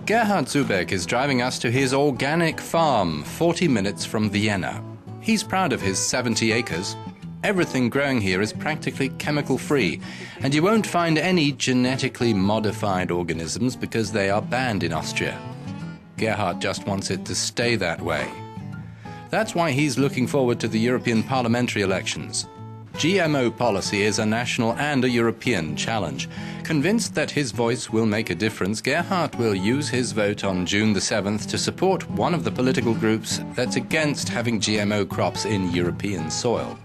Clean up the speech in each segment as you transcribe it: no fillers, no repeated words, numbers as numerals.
Gerhard Zubeck is driving us to his organic farm, 40 minutes from Vienna. He's proud of his 70 acres. Everything growing here is practically chemical-free, and you won't find any genetically modified organisms because they are banned in Austria. Gerhard just wants it to stay that way. That's why he's looking forward to the European parliamentary elections. GMO policy is a national and a European challenge. Convinced that his voice will make a difference, Gerhard will use his vote on June the 7th to support one of the political groups that's against having GMO crops in European soil.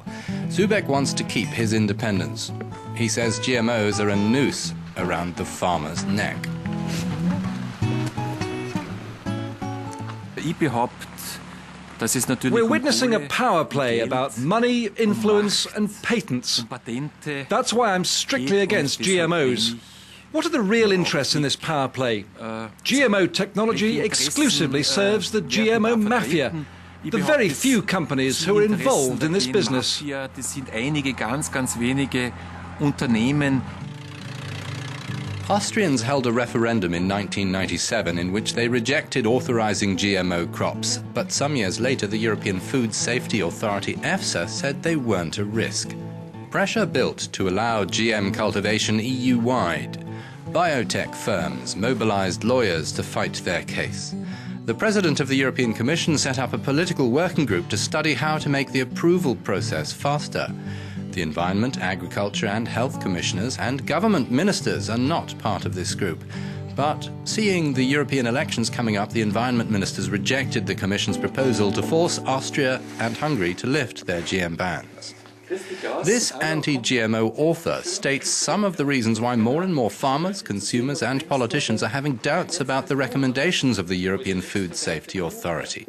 Zubeck wants to keep his independence. He says GMOs are a noose around the farmer's neck. We're witnessing a power play about money, influence and patents. That's why I'm strictly against GMOs. What are the real interests in this power play? GMO technology exclusively serves the GMO mafia, the very few companies who are involved in this business. Austrians held a referendum in 1997 in which they rejected authorizing GMO crops, but some years later the European Food Safety Authority EFSA said they weren't a risk. Pressure built to allow GM cultivation EU-wide. Biotech firms mobilized lawyers to fight their case. The President of the European Commission set up a political working group to study how to make the approval process faster. The Environment, Agriculture and Health Commissioners and government ministers are not part of this group. But seeing the European elections coming up, the environment ministers rejected the Commission's proposal to force Austria and Hungary to lift their GM bans. This anti-GMO author states some of the reasons why more and more farmers, consumers and politicians are having doubts about the recommendations of the European Food Safety Authority.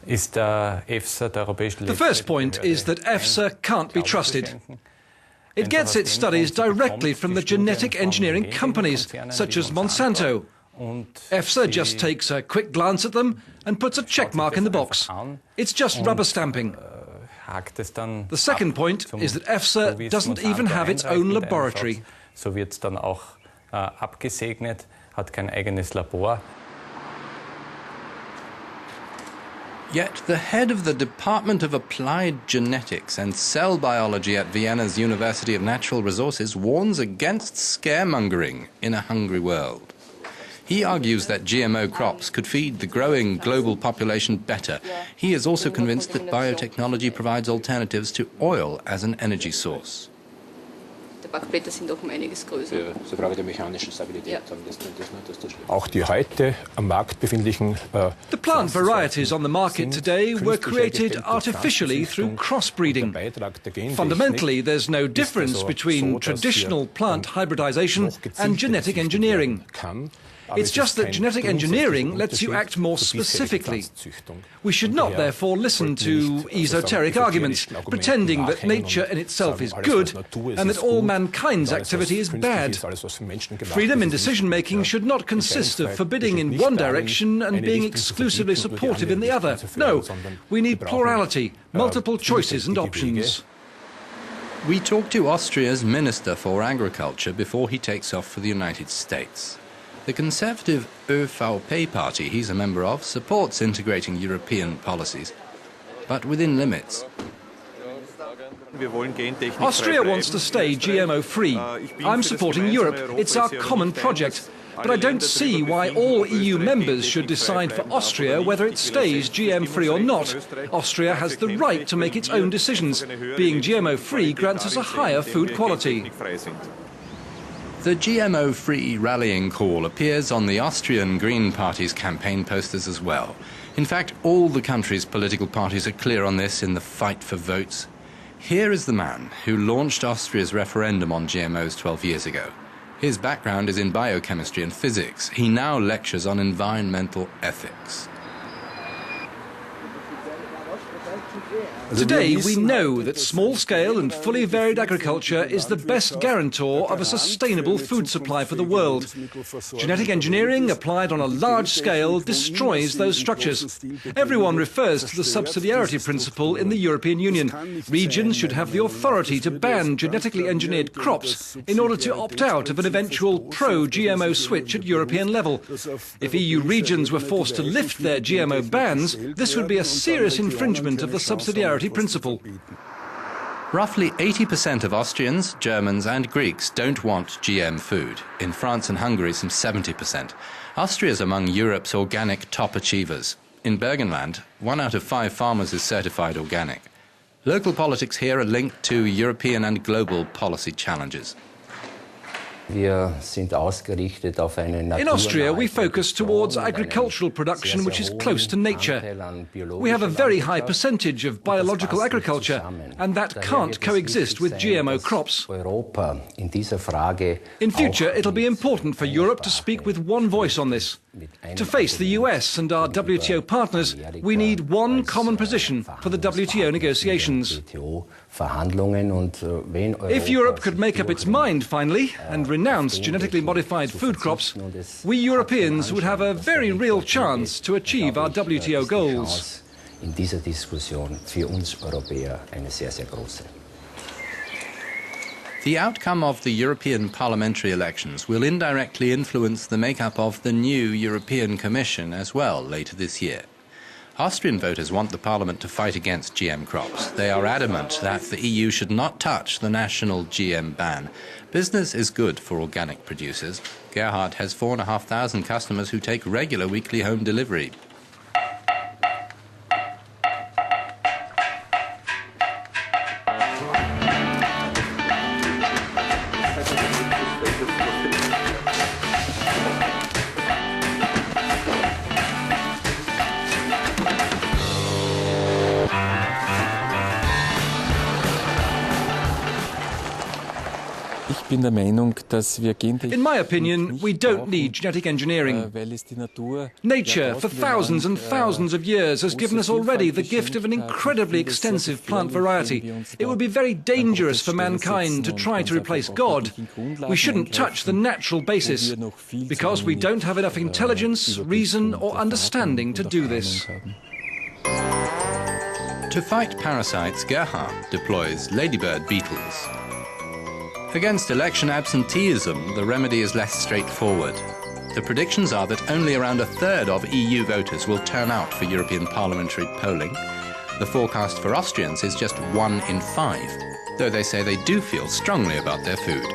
The first point is that EFSA can't be trusted. It gets its studies directly from the genetic engineering companies, such as Monsanto. EFSA just takes a quick glance at them and puts a check mark in the box. It's just rubber stamping. The second point is that EFSA doesn't even have its own laboratory. Yet the head of the Department of Applied Genetics and Cell Biology at Vienna's University of Natural Resources warns against scaremongering in a hungry world. He argues that GMO crops could feed the growing global population better. He is also convinced that biotechnology provides alternatives to oil as an energy source. The plant varieties on the market today were created artificially through crossbreeding. Fundamentally, there's no difference between traditional plant hybridization and genetic engineering. It's just that genetic engineering lets you act more specifically. We should not, therefore, listen to esoteric arguments, pretending that nature in itself is good and that all mankind's activity is bad. Freedom in decision-making should not consist of forbidding in one direction and being exclusively supportive in the other. No, we need plurality, multiple choices and options. We talked to Austria's Minister for Agriculture before he takes off for the United States. The conservative ÖVP party he's a member of supports integrating European policies, but within limits. Austria wants to stay GMO-free. I'm supporting Europe. It's our common project. But I don't see why all EU members should decide for Austria whether it stays GM-free or not. Austria has the right to make its own decisions. Being GMO-free grants us a higher food quality. The GMO-free rallying call appears on the Austrian Green Party's campaign posters as well. In fact, all the country's political parties are clear on this in the fight for votes. Here is the man who launched Austria's referendum on GMOs 12 years ago. His background is in biochemistry and physics. He now lectures on environmental ethics. Today, we know that small-scale and fully varied agriculture is the best guarantor of a sustainable food supply for the world. Genetic engineering applied on a large scale destroys those structures. Everyone refers to the subsidiarity principle in the European Union. Regions should have the authority to ban genetically engineered crops in order to opt out of an eventual pro-GMO switch at European level. If EU regions were forced to lift their GMO bans, this would be a serious infringement of the subsidiarity principle. Roughly 80% of Austrians, Germans and Greeks don't want GM food. In France and Hungary, some 70%. Austria is among Europe's organic top achievers. In Burgenland, 1 out of 5 farmers is certified organic. Local politics here are linked to European and global policy challenges. In Austria, we focus towards agricultural production which is close to nature. We have a very high percentage of biological agriculture, and that can't coexist with GMO crops. In future, it'll be important for Europe to speak with one voice on this. To face the US and our WTO partners, we need one common position for the WTO negotiations. If Europe could make up its mind finally and renounce genetically modified food crops, we Europeans would have a very real chance to achieve our WTO goals. The outcome of the European parliamentary elections will indirectly influence the makeup of the new European Commission as well later this year. Austrian voters want the parliament to fight against GM crops. They are adamant that the EU should not touch the national GM ban. Business is good for organic producers. Gerhard has 4,500 customers who take regular weekly home delivery. In my opinion, we don't need genetic engineering. Nature, for thousands and thousands of years, has given us already the gift of an incredibly extensive plant variety. It would be very dangerous for mankind to try to replace God. We shouldn't touch the natural basis, because we don't have enough intelligence, reason or understanding to do this. To fight parasites, Gerhard deploys ladybird beetles. Against election absenteeism, the remedy is less straightforward. The predictions are that only around 1/3 of EU voters will turn out for European parliamentary polling. The forecast for Austrians is just 1 in 5, though they say they do feel strongly about their food.